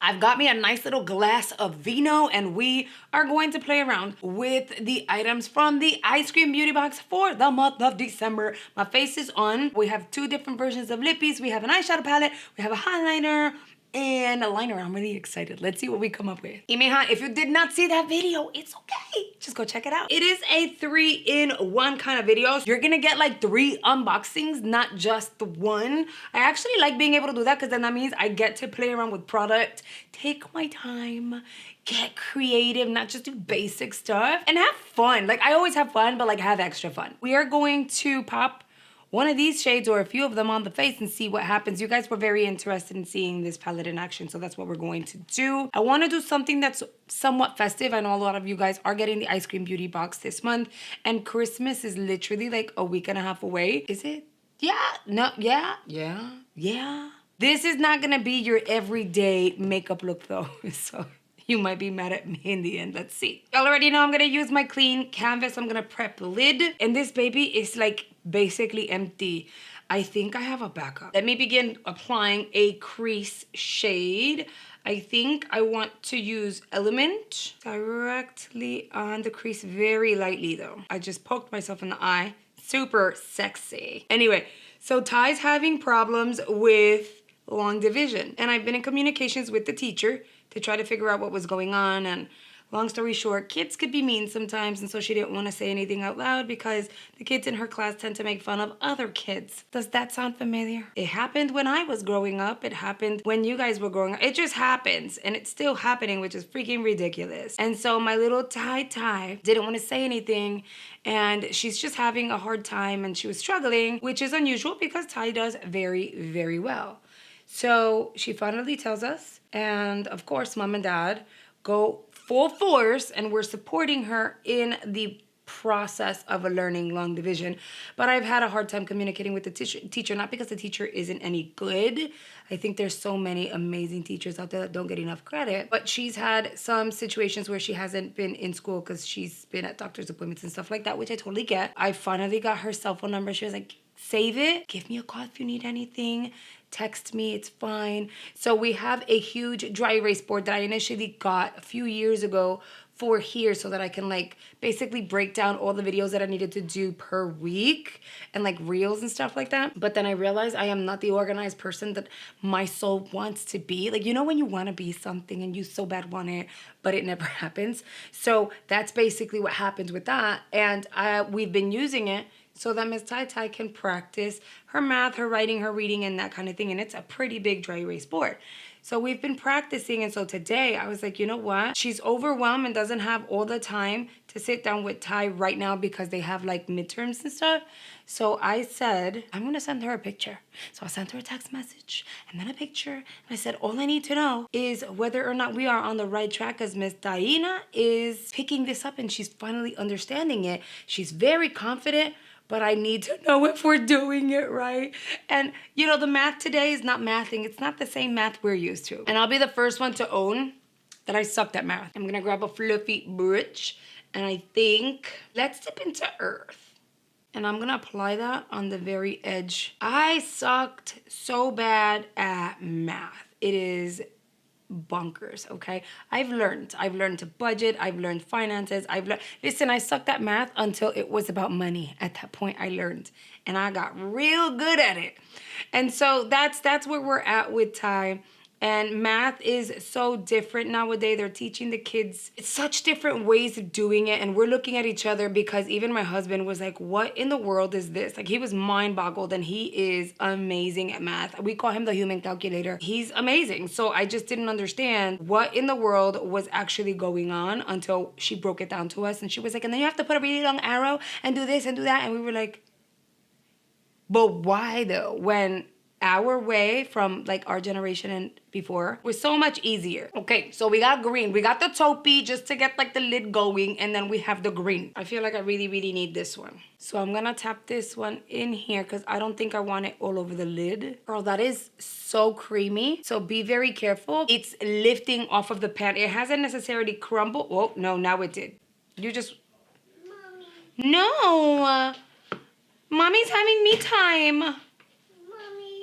I've got me a nice little glass of vino, and we are going to play around with the items from the Eyescream beauty box for the month of December. My face is on. We have two different versions of lippies. We have an eyeshadow palette, we have a highlighter, and a liner. I'm really excited. Let's see what we come up with. Y mija, if you did not see that video, it's okay. Just go check it out. It is a 3-in-1 kind of video. You're gonna get like 3 unboxings, not just the one. I actually like being able to do that because then that means I get to play around with product, take my time, get creative, not just do basic stuff, and have fun. Like I always have fun, but like have extra fun. We are going to pop one of these shades or a few of them on the face and see what happens. You guys were very interested in seeing this palette in action, so that's what we're going to do. I want to do something that's somewhat festive. I know a lot of you guys are getting the Eyescream beauty box this month, and Christmas is literally like a week and a half away. Is it? Yeah, no, yeah. This is not gonna be your everyday makeup look though, so you might be mad at me in the end. Let's see. Y'all already know I'm gonna use my clean canvas. I'm gonna prep the lid, and this baby is like basically empty. I think I have a backup. Let me begin applying a crease shade. I think I want to use Element directly on the crease, very lightly though. I just poked myself in the eye. Super sexy. Anyway, so Ty's having problems with long division, and I've been in communications with the teacher to try to figure out what was going on, and long story short, kids could be mean sometimes, and so she didn't want to say anything out loud because the kids in her class tend to make fun of other kids. Does that sound familiar? It happened when I was growing up. It happened when you guys were growing up. It just happens, and it's still happening, which is freaking ridiculous. And so my little Ty didn't want to say anything, and she's just having a hard time, and she was struggling, which is unusual because Ty does very, very well. So she finally tells us, and of course, mom and dad go full force, and we're supporting her in the process of learning long division. But I've had a hard time communicating with the teacher, not because the teacher isn't any good. I think there's so many amazing teachers out there that don't get enough credit. But she's had some situations where she hasn't been in school because she's been at doctor's appointments and stuff like that, which I totally get. I finally got her cell phone number. She was like, save it, give me a call if you need anything, text me, it's fine. So we have a huge dry erase board that I initially got a few years ago for here so that I can like basically break down all the videos that I needed to do per week and like reels and stuff like that. But then I realized I am not the organized person that my soul wants to be. Like, you know when you want to be something and you so bad want it, but it never happens. So that's basically what happens with that. And we've been using it so that Miss Tai can practice her math, her writing, her reading, and that kind of thing. And it's a pretty big dry erase board. So we've been practicing, and so today I was like, you know what? She's overwhelmed and doesn't have all the time to sit down with Ty right now because they have like midterms and stuff. So I said, I'm gonna send her a picture. So I sent her a text message and then a picture. And I said, all I need to know is whether or not we are on the right track, as Miss Diana is picking this up and she's finally understanding it. She's very confident, but I need to know if we're doing it right. And you know, the math today is not mathing. It's not the same math we're used to. And I'll be the first one to own that I sucked at math. I'm gonna grab a fluffy brush, and I think, let's dip into earth. And I'm gonna apply that on the very edge. I sucked so bad at math. It is bonkers, okay? I've learned to budget, I've learned finances, listen, I sucked at math until it was about money. At that point I learned, and I got real good at it. And so that's where we're at with Ty. And math is so different nowadays. They're teaching the kids such different ways of doing it. And we're looking at each other because even my husband was like, what in the world is this? Like, he was mind boggled, and he is amazing at math. We call him the human calculator. He's amazing. So I just didn't understand what in the world was actually going on until she broke it down to us. And she was like, and then you have to put a really long arrow and do this and do that. And we were like, but why though? When our way from like our generation and before was so much easier. Okay, so we got green. We got the taupey just to get like the lid going, and then we have the green. I feel like I really, really need this one. So I'm gonna tap this one in here because I don't think I want it all over the lid. Girl, that is so creamy. So be very careful. It's lifting off of the pan. It hasn't necessarily crumbled. Oh, no, now it did. You just... Mommy. No. Mommy's having me time.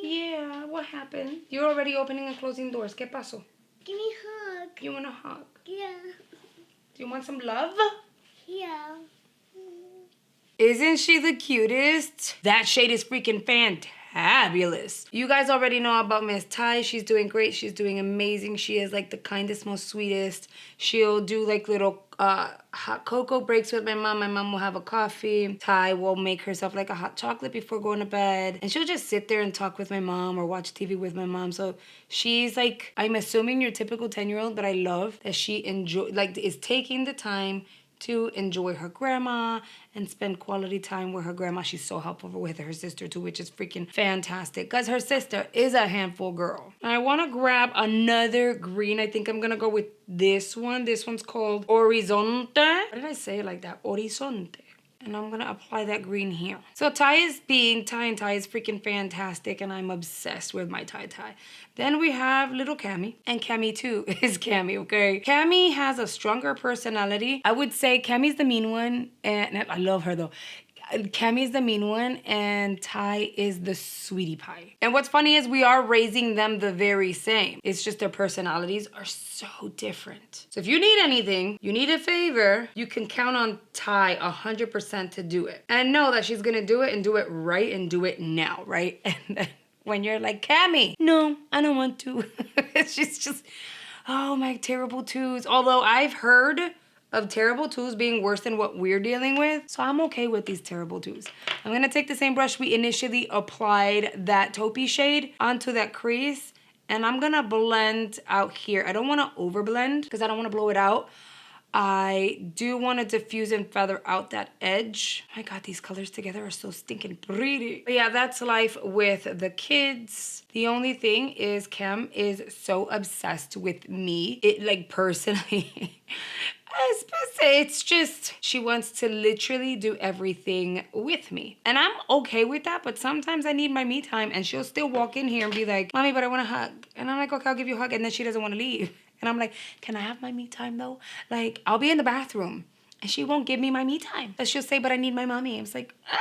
Yeah, what happened? You're already opening and closing doors. ¿Qué pasó? Give me a hug. You want a hug? Yeah. Do you want some love? Yeah. Isn't she the cutest? That shade is freaking fantabulous. You guys already know about Miss Ty. She's doing great. She's doing amazing. She is like the kindest, most sweetest. She'll do like little hot cocoa breaks with my mom. My mom will have a coffee. Ty will make herself like a hot chocolate before going to bed. And she'll just sit there and talk with my mom or watch TV with my mom. So she's like, I'm assuming your typical 10-year-old, but I love that she is taking the time to enjoy her grandma and spend quality time with her grandma. She's so helpful with her sister too, which is freaking fantastic because her sister is a handful girl. I want to grab another green. I think I'm going to go with this one. This one's called Horizonte. Why did I say it like that? Horizonte. And I'm going to apply that green here. So Ty is being Ty, and Ty is freaking fantastic, and I'm obsessed with my Ty. Then we have little Cammy, and Cammy too is Cammy, okay? Cammy has a stronger personality. I would say Cammy's the mean one, and I love her though. Cammy's the mean one, and Ty is the sweetie pie. And what's funny is we are raising them the very same. It's just their personalities are so different. So if you need anything, you need a favor, you can count on Ty 100% to do it. And know that she's gonna do it and do it right and do it now, right? And then when you're like, Cammy, no, I don't want to. She's just, oh, my terrible twos. Although I've heard of terrible twos being worse than what we're dealing with. So I'm okay with these terrible twos. I'm gonna take the same brush we initially applied that taupey shade onto that crease, and I'm gonna blend out here. I don't wanna overblend because I don't wanna blow it out. I do want to diffuse and feather out that edge. My God, these colors together are so stinking pretty. But yeah, that's life with the kids. The only thing is Cam is so obsessed with me. It like personally, it's just, she wants to literally do everything with me. And I'm okay with that, but sometimes I need my me time, and she'll still walk in here and be like, Mommy, but I want a hug. And I'm like, okay, I'll give you a hug. And then she doesn't want to leave. And I'm like, can I have my me time though? Like, I'll be in the bathroom and she won't give me my me time. But she'll say, but I need my mommy. I was like, ah!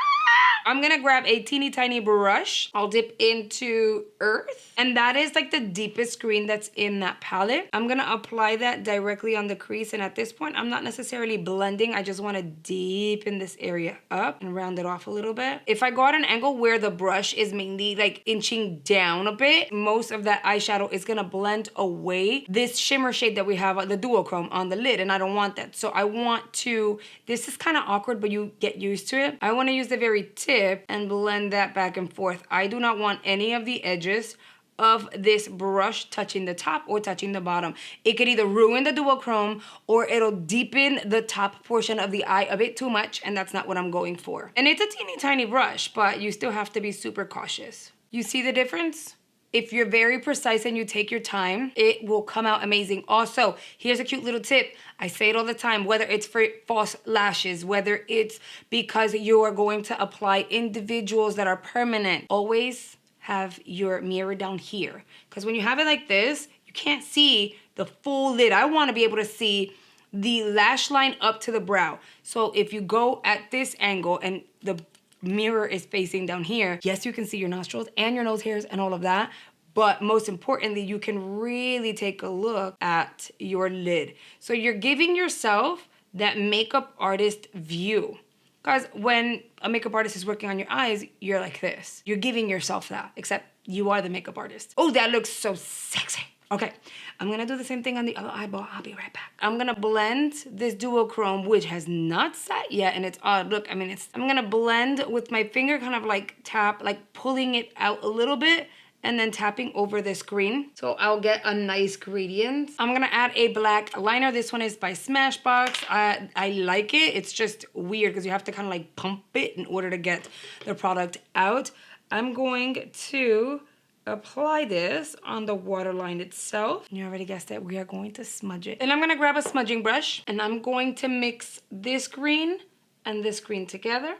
I'm gonna grab a teeny tiny brush. I'll dip into Earth. And that is like the deepest green that's in that palette. I'm gonna apply that directly on the crease. And at this point, I'm not necessarily blending. I just wanna deepen this area up and round it off a little bit. If I go at an angle where the brush is mainly like inching down a bit, most of that eyeshadow is gonna blend away this shimmer shade that we have, the duochrome on the lid. And I don't want that. So I want to, this is kind of awkward, but you get used to it. I wanna use the very tip and blend that back and forth. I do not want any of the edges of this brush touching the top or touching the bottom. It could either ruin the duochrome or it'll deepen the top portion of the eye a bit too much, and that's not what I'm going for. And it's a teeny tiny brush, but you still have to be super cautious. You see the difference? If you're very precise and you take your time, it will come out amazing. Also, here's a cute little tip. I say it all the time, whether it's for false lashes, whether it's because you are going to apply individuals that are permanent, always have your mirror down here. Because when you have it like this, you can't see the full lid. I want to be able to see the lash line up to the brow. So if you go at this angle and the mirror is facing down here, yes, you can see your nostrils and your nose hairs and all of that, but most importantly, you can really take a look at your lid. So you're giving yourself that makeup artist view. Because when a makeup artist is working on your eyes, you're like this. You're giving yourself that, except you are the makeup artist. Oh, that looks so sexy. Okay, I'm gonna do the same thing on the other eyeball. I'll be right back. I'm gonna blend this duochrome, which has not set yet, and it's odd. Look, I mean, I'm gonna blend with my finger, kind of like tap, like pulling it out a little bit, and then tapping over this green. So I'll get a nice gradient. I'm gonna add a black liner. This one is by Smashbox. I like it. It's just weird because you have to kind of like pump it in order to get the product out. I'm going to apply this on the waterline itself. You already guessed it, we are going to smudge it. And I'm gonna grab a smudging brush and I'm going to mix this green and this green together.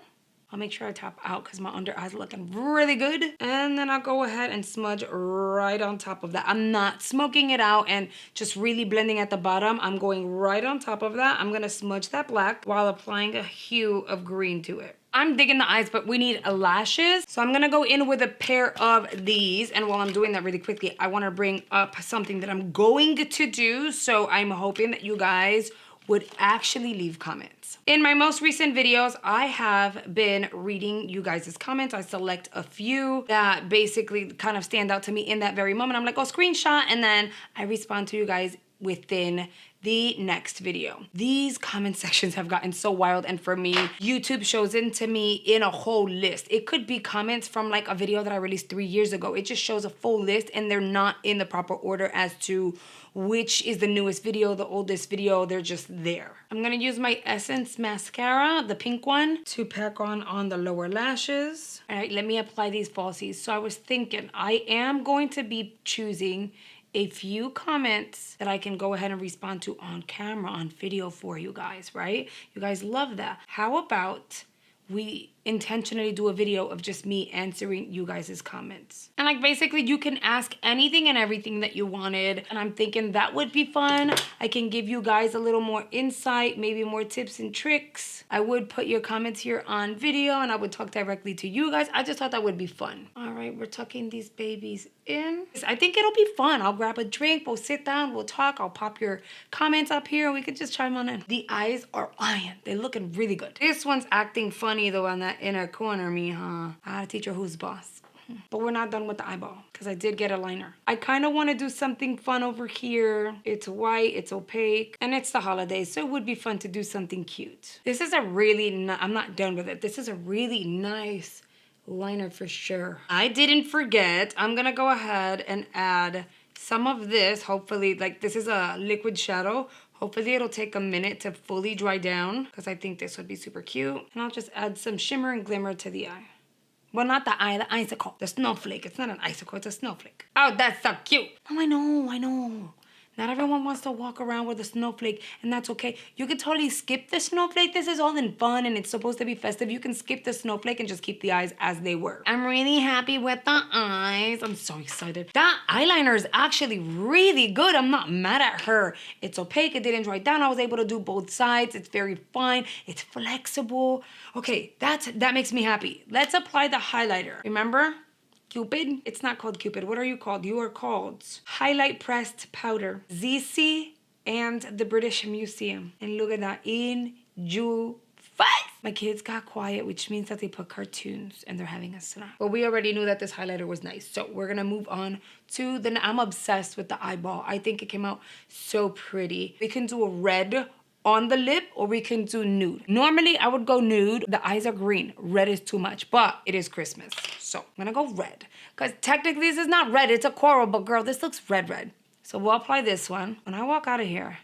I'll make sure I tap out because my under eyes are looking really good. And then I'll go ahead and smudge right on top of that. I'm not smoking it out and just really blending at the bottom. I'm going right on top of that. I'm gonna smudge that black while applying a hue of green to it. I'm digging the eyes, but we need lashes. So I'm gonna go in with a pair of these. And while I'm doing that really quickly, I wanna bring up something that I'm going to do. So I'm hoping that you guys would actually leave comments. In my most recent videos, I have been reading you guys' comments. I select a few that basically kind of stand out to me in that very moment. I'm like, oh, screenshot, and then I respond to you guys within the next video. These comment sections have gotten so wild, and for me, YouTube shows into me in a whole list. It could be comments from like a video that I released 3 years ago. It just shows a full list and they're not in the proper order as to which is the newest video, the oldest video, they're just there. I'm gonna use my Essence mascara, the pink one, to pack on the lower lashes. All right, let me apply these falsies. So I was thinking, I am going to be choosing a few comments that I can go ahead and respond to on camera, on video for you guys, right? You guys love that. How about we intentionally do a video of just me answering you guys' comments? And like basically you can ask anything and everything that you wanted. And I'm thinking that would be fun. I can give you guys a little more insight, maybe more tips and tricks. I would put your comments here on video and I would talk directly to you guys. I just thought that would be fun. All right, we're tucking these babies in. I think it'll be fun. I'll grab a drink, we'll sit down, we'll talk. I'll pop your comments up here and we could just chime on in. The eyes are iron. They're looking really good. This one's acting funny though on that inner corner, mija. I had to teach her who's boss. But we're not done with the eyeball because I did get a liner. I kind of want to do something fun over here. It's white, it's opaque, and it's the holidays, so it would be fun to do something cute. This is a really, I'm not done with it. This is a really nice liner for sure. I didn't forget. I'm going to go ahead and add some of this. Hopefully, like this is a liquid shadow. Hopefully it'll take a minute to fully dry down because I think this would be super cute. And I'll just add some shimmer and glimmer to the eye. Well, not the eye, the icicle. The snowflake. It's not an icicle, it's a snowflake. Oh, that's so cute. Oh, I know. Not everyone wants to walk around with a snowflake, and that's okay. You can totally skip the snowflake. This is all in fun, and it's supposed to be festive. You can skip the snowflake and just keep the eyes as they were. I'm really happy with the eyes. I'm so excited. That eyeliner is actually really good. I'm not mad at her. It's opaque. It didn't dry down. I was able to do both sides. It's very fine. It's flexible. Okay, that makes me happy. Let's apply the highlighter. Remember? Cupid? It's not called Cupid. What are you called? You are called Highlight Pressed Powder. ZC and the British Museum. And look at that. In you face. My kids got quiet, which means that they put cartoons and they're having a snack. But we already knew that this highlighter was nice. So we're going to move on to I'm obsessed with the eyeball. I think it came out so pretty. We can do a red on the lip or we can do nude. Normally I would go nude. The eyes are green. Red is too much, but it is Christmas. So I'm gonna go red. Because technically this is not red, it's a coral, but girl, this looks red. So we'll apply this one. When I walk out of here,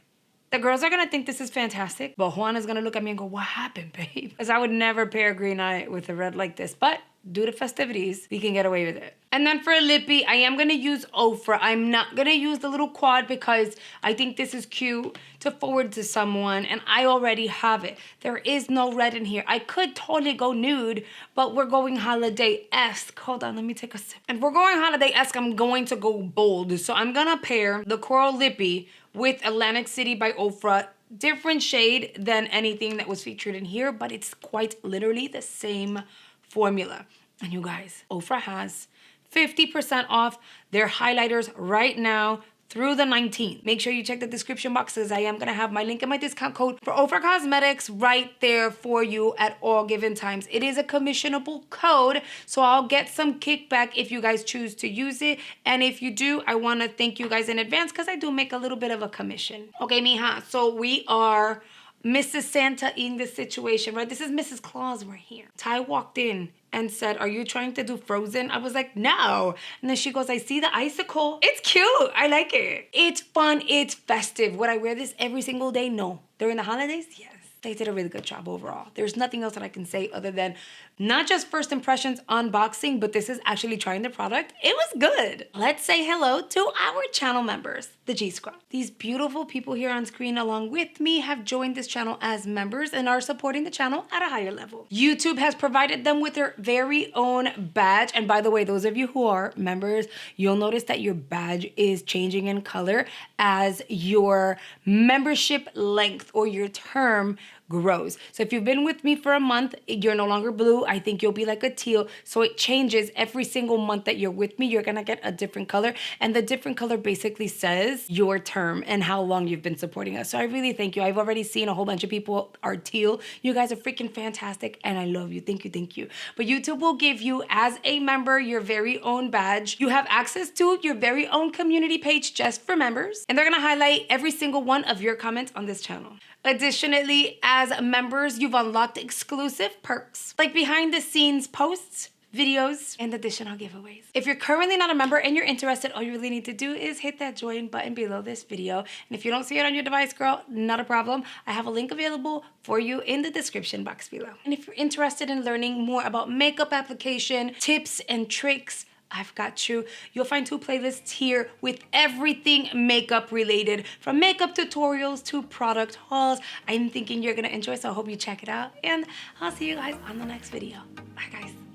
the girls are gonna think this is fantastic, but Juan is gonna look at me and go, what happened, babe? Because I would never pair a green eye with a red like this, but due to festivities, we can get away with it. And then for a lippy, I am gonna use Ofra. I'm not gonna use the little quad because I think this is cute to forward to someone and I already have it. There is no red in here. I could totally go nude, but we're going holiday-esque. Hold on, let me take a sip. And we're going holiday-esque, I'm going to go bold. So I'm gonna pair the Coral Lippy with Atlantic City by Ofra. Different shade than anything that was featured in here, but it's quite literally the same formula. And you guys, Ofra has 50% off their highlighters right now through the 19th. Make sure you check the description boxes. I am gonna have my link and my discount code for Ofra Cosmetics right there for you at all given times. It is a commissionable code, so I'll get some kickback if you guys choose to use it. And if you do, I wanna thank you guys in advance because I do make a little bit of a commission. Okay, mija, so we are Mrs. Santa in this situation, right? This is Mrs. Claus right here. Ty walked in and said, are you trying to do Frozen? I was like, no. And then she goes, I see the icicle. It's cute. I like it. It's fun. It's festive. Would I wear this every single day? No. During the holidays? Yes. They did a really good job overall. There's nothing else that I can say other than not just first impressions unboxing, but this is actually trying the product. It was good. Let's say hello to our channel members, the G Squad. These beautiful people here on screen along with me have joined this channel as members and are supporting the channel at a higher level. YouTube has provided them with their very own badge. And by the way, those of you who are members, you'll notice that your badge is changing in color as your membership length or your term grows. So if you've been with me for a month, you're no longer blue. I think you'll be like a teal. So it changes every single month that you're with me. You're gonna get a different color. And the different color basically says your term and how long you've been supporting us. So I really thank you. I've already seen a whole bunch of people are teal. You guys are freaking fantastic and I love you. Thank you, thank you. But YouTube will give you, as a member, your very own badge. You have access to your very own community page just for members. And they're gonna highlight every single one of your comments on this channel. Additionally, as members, you've unlocked exclusive perks like behind the scenes posts, videos, and additional giveaways. If you're currently not a member and you're interested, all you really need to do is hit that join button below this video. And if you don't see it on your device, girl, not a problem. I have a link available for you in the description box below. And if you're interested in learning more about makeup application, tips and tricks, I've got you. You'll find 2 playlists here with everything makeup related, from makeup tutorials to product hauls. I'm thinking you're gonna enjoy, so I hope you check it out. And I'll see you guys on the next video. Bye, guys.